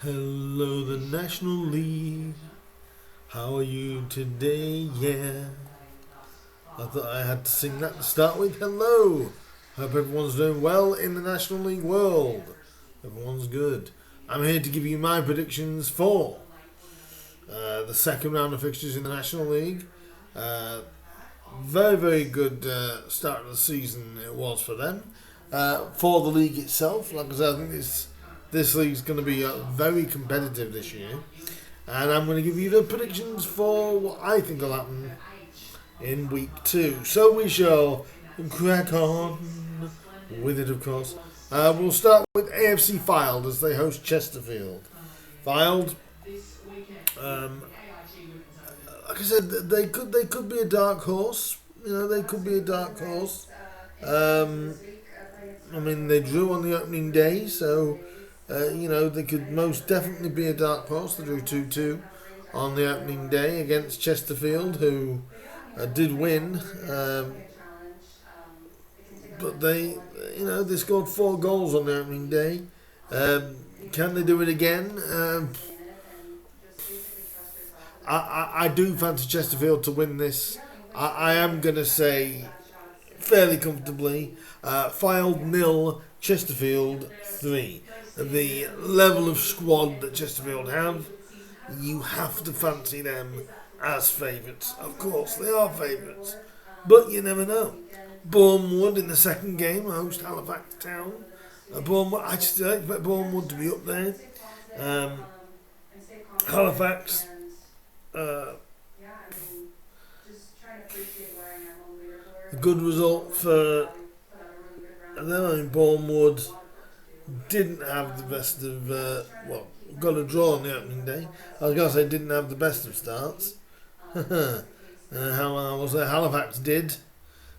Hello, the National League. How are you today? Yeah. I thought I had to sing that to start with. Hello. Hope everyone's doing well in the National League world. Everyone's good. I'm here to give you my predictions for the second round of fixtures in the National League. Very, very good start of the season it was for them. For the league itself, like I said, I think this league's going to be very competitive this year. And I'm going to give you the predictions for what I think will happen in week 2. So we shall crack on with it, of course. We'll start with AFC Fylde as they host Chesterfield. Fylde, like I said, they could be a dark horse. You know, they could be a dark horse. I mean, they drew on the opening day, so they could most definitely be a dark horse. They drew 2-2 on the opening day against Chesterfield, who did win, but they scored 4 goals on the opening day. Can they do it again? I do fancy Chesterfield to win this. I am going to say fairly comfortably. Fylde 0, Chesterfield 3. The level of squad that Chesterfield have, you have to fancy them as favourites. Of course, they are favourites, but you never know. Bournemouth in the second game host Halifax Town. I still expect Bournemouth to be up there. Halifax. A good result for them. I mean, Bournemouth didn't have the best of, got a draw on the opening day. I was going to say didn't have the best of starts. How was it? Halifax did.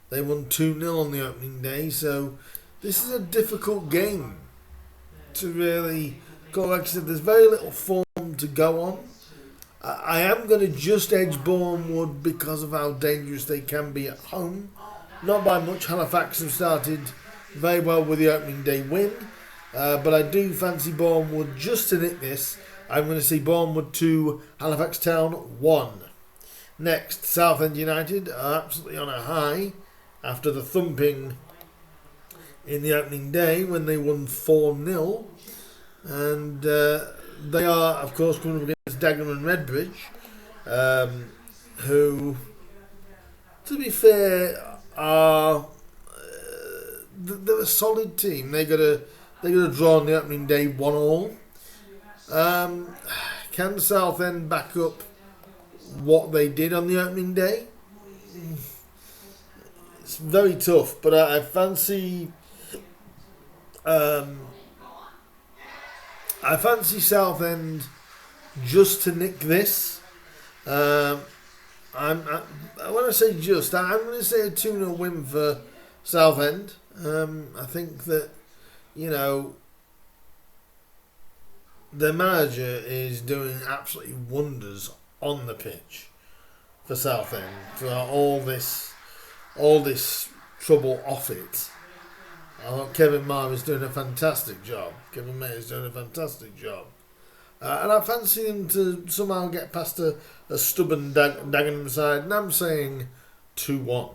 They won 2-0 on the opening day, so this is a difficult game to really go. Like I said, there's very little form to go on. I am going to just edge Bournemouth because of how dangerous they can be at home. Not by much. Halifax have started very well with the opening day win. But I do fancy Bournemouth just to nick this. I'm going to see Bournemouth 2, Halifax Town 1. Next, Southend United are absolutely on a high after the thumping in the opening day when they won 4-0. And they are, of course, coming up against Dagenham and Redbridge, who, to be fair, are they're a solid team. They got a draw on the opening day 1-1. Can Southend back up what they did on the opening day? It's very tough, but I fancy Southend just to nick this. When I say just, I'm going to say a 2-0 win for Southend. I think that, their manager is doing absolutely wonders on the pitch for Southend for all this trouble off it. I thought Kevin Maher is doing a fantastic job. Kevin Maher is doing a fantastic job. And I fancy them to somehow get past a stubborn Dagenham side. And I'm saying 2-1.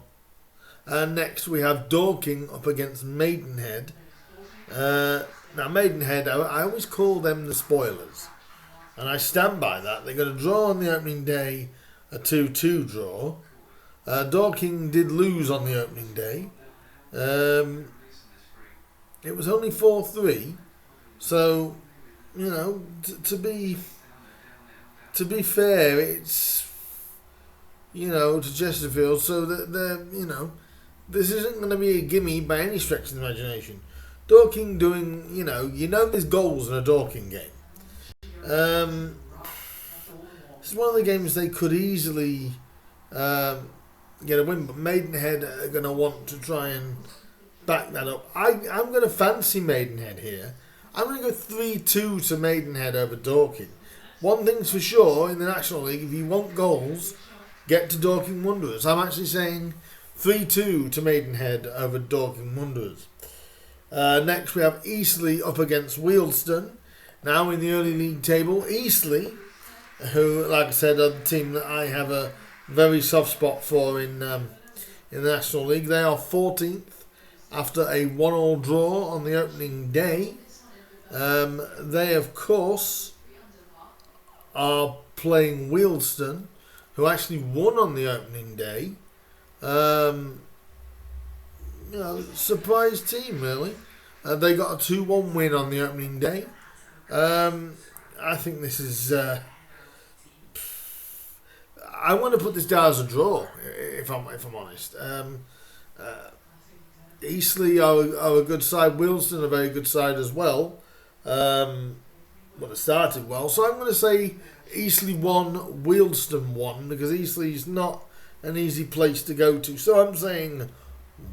Next we have Dorking up against Maidenhead. Now Maidenhead, I always call them the spoilers. And I stand by that. They got a draw on the opening day, a 2-2 draw. Dorking did lose on the opening day. It was only 4-3. So, to be fair, it's, to Chesterfield, so that they're, this isn't going to be a gimme by any stretch of the imagination. Dorking doing, there's goals in a Dorking game. It's one of the games they could easily get a win, but Maidenhead are going to want to try and back that up. I'm going to fancy Maidenhead here. I'm going to go 3-2 to Maidenhead over Dorking. One thing's for sure, in the National League, if you want goals, get to Dorking Wanderers. I'm actually saying 3-2 to Maidenhead over Dorking Wanderers. Next we have Eastleigh up against Wealdstone. Now in the early league table, Eastleigh, who, like I said, are the team that I have a very soft spot for in the National League. They are 14th after a 1-all draw on the opening day. They, of course, are playing Wealdstone, who actually won on the opening day. Surprise team, really. They got a 2-1 win on the opening day. I think this is... I want to put this down as a draw, if I'm honest. Eastleigh are a good side. Wealdstone a very good side as well. It started well. So I'm going to say Eastleigh 1, Wealdstone 1, because Eastleigh's not an easy place to go to. So I'm saying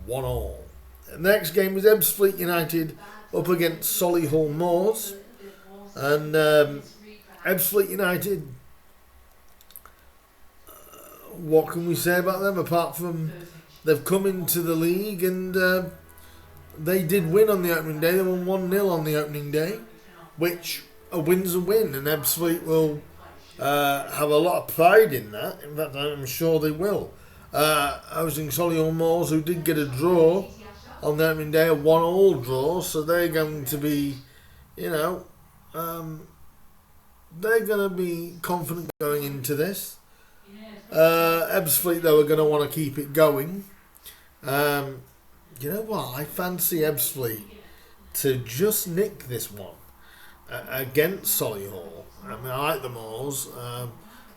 1-all. The next game was Ebbsfleet United up against Solihull Moors. And Ebbsfleet United, what can we say about them apart from they've come into the league and they did win on the opening day. They won 1-0 on the opening day, which a win's a win, and Ebbsfleet will have a lot of pride in that. In fact, I'm sure they will. Hosting Solihull Moors, who did get a draw on the opening day, a 1-all draw, so they're going to be, they're going to be confident going into this. Ebbsfleet, though, are going to want to keep it going. You know what? I fancy Ebbsfleet to just nick this one against Solihull. I mean, I like the Moors,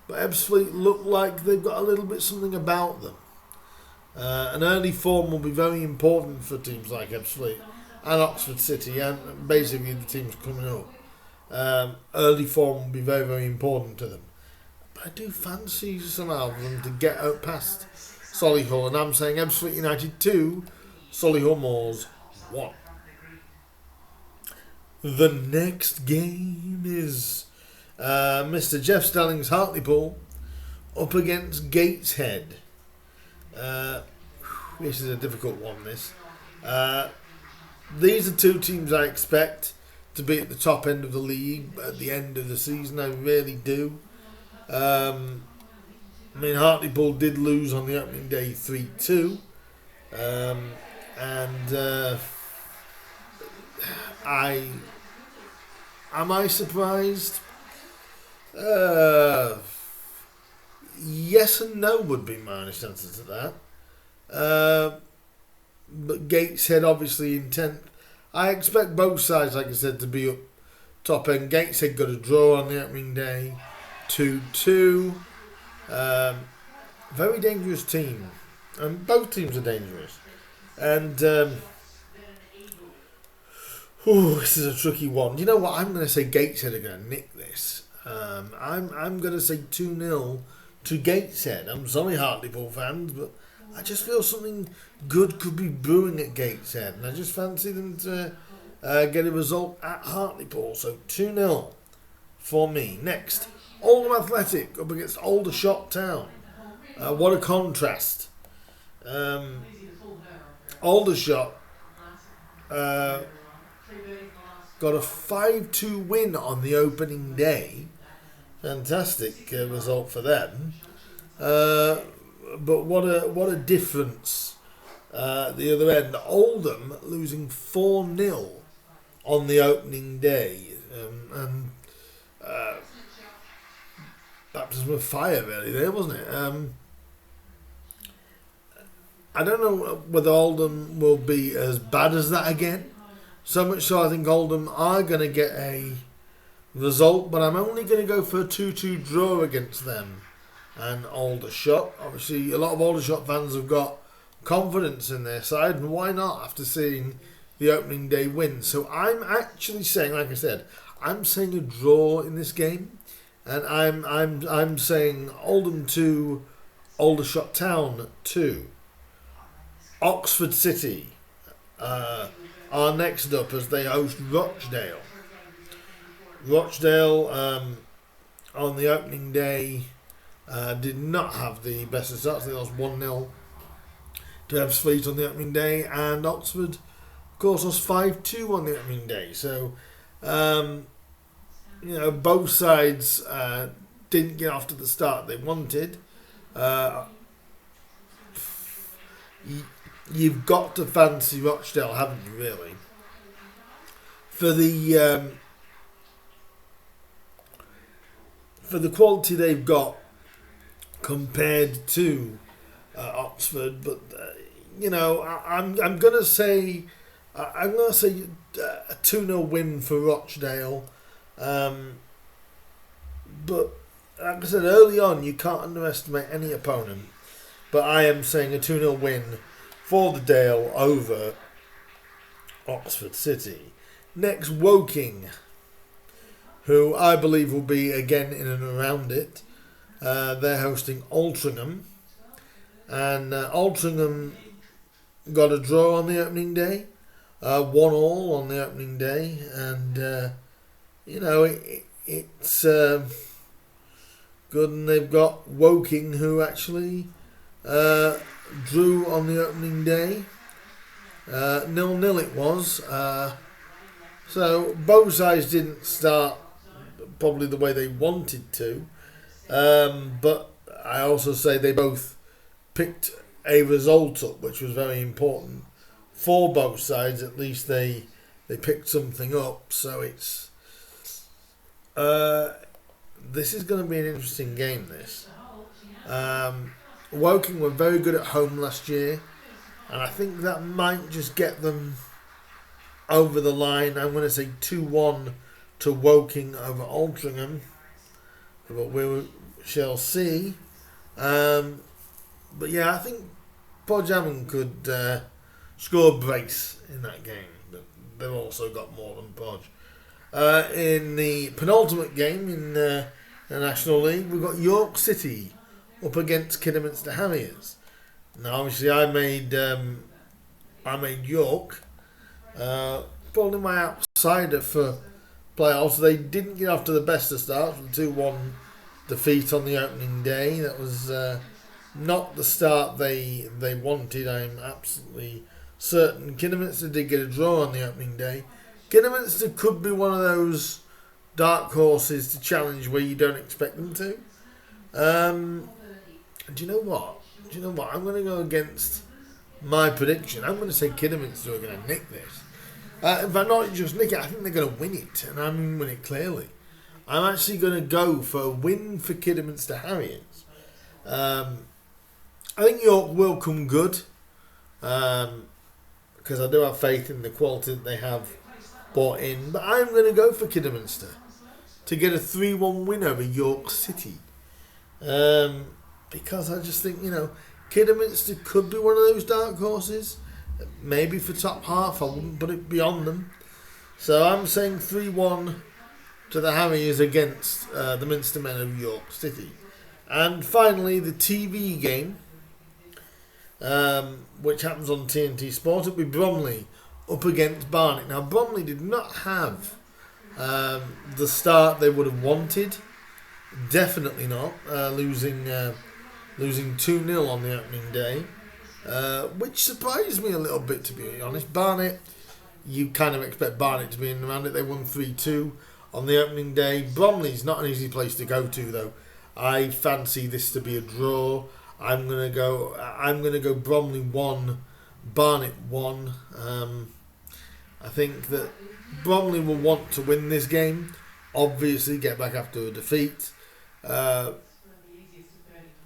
but Ebbsfleet look like they've got a little bit something about them. An early form will be very important for teams like Ebbsfleet and Oxford City, and basically the teams coming up. Early form will be very, very important to them. But I do fancy somehow them to get out past Solihull, and I'm saying Ebbsfleet United 2, Solihull Moors 1. The next game is Mr. Jeff Stelling's Hartlepool up against Gateshead. This is a difficult one, this. These are two teams I expect to be at the top end of the league at the end of the season. I really do. Hartlepool did lose on the opening day 3-2. Am I surprised? Yes and no would be my honest answer to that. But Gateshead obviously in 10th. I expect both sides, like I said, to be up top end. Gateshead got a draw on the opening day, 2-2. Very dangerous team. And both teams are dangerous. And this is a tricky one. You know what? I'm going to say Gateshead are going to nick this. I'm going to say 2-0 to Gateshead. I'm sorry, Hartlepool fans, but I just feel something good could be brewing at Gateshead, and I just fancy them to get a result at Hartlepool. So 2-0 for me. Next, Oldham Athletic up against Aldershot Town. What a contrast. Aldershot got a 5-2 win on the opening day. Fantastic result for them. But what a difference at the other end. Oldham losing 4-0 on the opening day. Baptism of fire really there, wasn't it? I don't know whether Oldham will be as bad as that again. So much so I think Oldham are going to get a result, but I'm only going to go for a 2-2 draw against them and Aldershot. Obviously, a lot of Aldershot fans have got confidence in their side, and why not after seeing the opening day win? So I'm actually saying, like I said, I'm saying a draw in this game, and I'm saying Oldham 2, Aldershot Town 2. Oxford City are next up as they host Rochdale. Rochdale on the opening day did not have the best of starts. They lost 1-0 to Ebbsfleet on the opening day, and Oxford, of course, lost 5-2 on the opening day. So both sides didn't get off to the start they wanted. Uh, you've got to fancy Rochdale, haven't you? Really, for the quality they've got compared to Oxford, but I'm gonna say a 2-0 win for Rochdale. But like I said early on, you can't underestimate any opponent. But I am saying a 2-0 win for the Dale over Oxford City. Next, Woking, who I believe will be again in and around it. They're hosting Altrincham. And Altrincham got a draw on the opening day. 1-1 on the opening day. And, it's good. And they've got Woking, who actually drew on the opening day. 0-0 it was. So both sides didn't start probably the way they wanted to. But I also say they both picked a result up, which was very important for both sides. At least they picked something up. So it's this is going to be an interesting game. This Woking were very good at home last year, and I think that might just get them over the line. I'm going to say 2-1 to Woking over Altrincham, but we shall see. But yeah, I think Podjaman could score a brace in that game, but they've also got more than Podge. In the penultimate game in the National League, we've got York City up against Kidderminster Harriers. Now, obviously, I made York probably my outsider for playoffs. They didn't get off to the best of starts with a 2-1 defeat on the opening day. That was not the start they wanted. I'm absolutely certain. Kidderminster did get a draw on the opening day. Kidderminster could be one of those dark horses to challenge where you don't expect them to. Do you know what? I'm going to go against my prediction. I'm going to say Kidderminster are going to nick this. In fact, not just nick it, I think they're going to win it, and I mean win it clearly. I'm actually going to go for a win for Kidderminster Harriers. I think York will come good, because I do have faith in the quality that they have brought in. But I'm going to go for Kidderminster to get a 3-1 win over York City. Because I just think, Kidderminster could be one of those dark horses. Maybe for top half, I wouldn't put it beyond them. So I'm saying 3-1 to the Harriers against the Minster Men of York City. And finally, the TV game, which happens on TNT Sport, it'll be Bromley up against Barnet. Now, Bromley did not have the start they would have wanted. Definitely not. Losing 2-0 on the opening day. Which surprised me a little bit, to be honest. Barnet, you kind of expect Barnet to be in around it. They won 3-2 on the opening day. Bromley's not an easy place to go to, though. I fancy this to be a draw. I'm gonna go Bromley 1, Barnet 1. I think that Bromley will want to win this game. Obviously, get back after a defeat.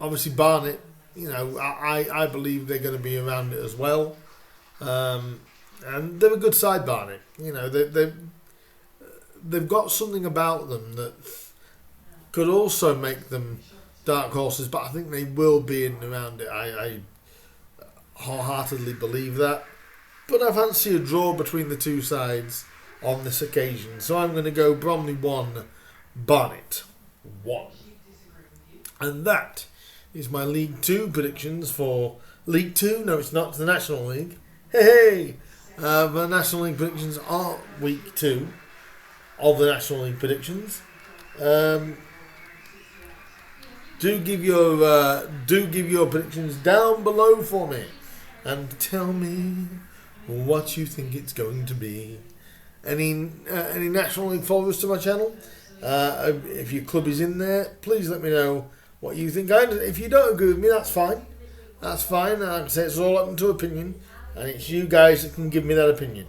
Obviously, Barnet, I believe they're going to be around it as well. And they're a good side, Barnet. They've got something about them that could also make them dark horses, but I think they will be in and around it. I wholeheartedly believe that. But I fancy a draw between the two sides on this occasion. So I'm going to go Bromley 1, Barnet 1. And that is my League 2 predictions for League 2. No, it's not. It's the National League. Hey! The National League predictions are Week 2 of the National League predictions. Do give your predictions down below for me, and tell me what you think it's going to be. Any National League followers to my channel? If your club is in there, please let me know what you think. If you don't agree with me, that's fine. That's fine. Like I say, it's all up to opinion, and it's you guys that can give me that opinion.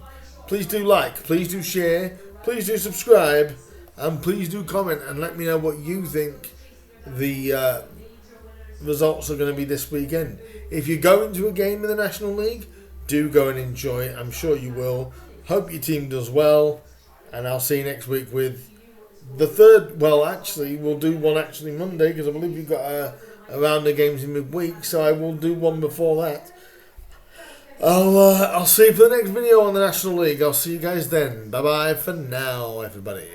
Please do like, please do share, please do subscribe, and please do comment and let me know what you think the results are going to be this weekend. If you're going to a game in the National League, do go and enjoy it. I'm sure you will. Hope your team does well, and I'll see you next week with the third. Well, actually, we'll do one Monday because I believe you've got a round of games in midweek, so I will do one before that. I'll see you for the next video on the National League. I'll see you guys then. Bye bye for now, everybody.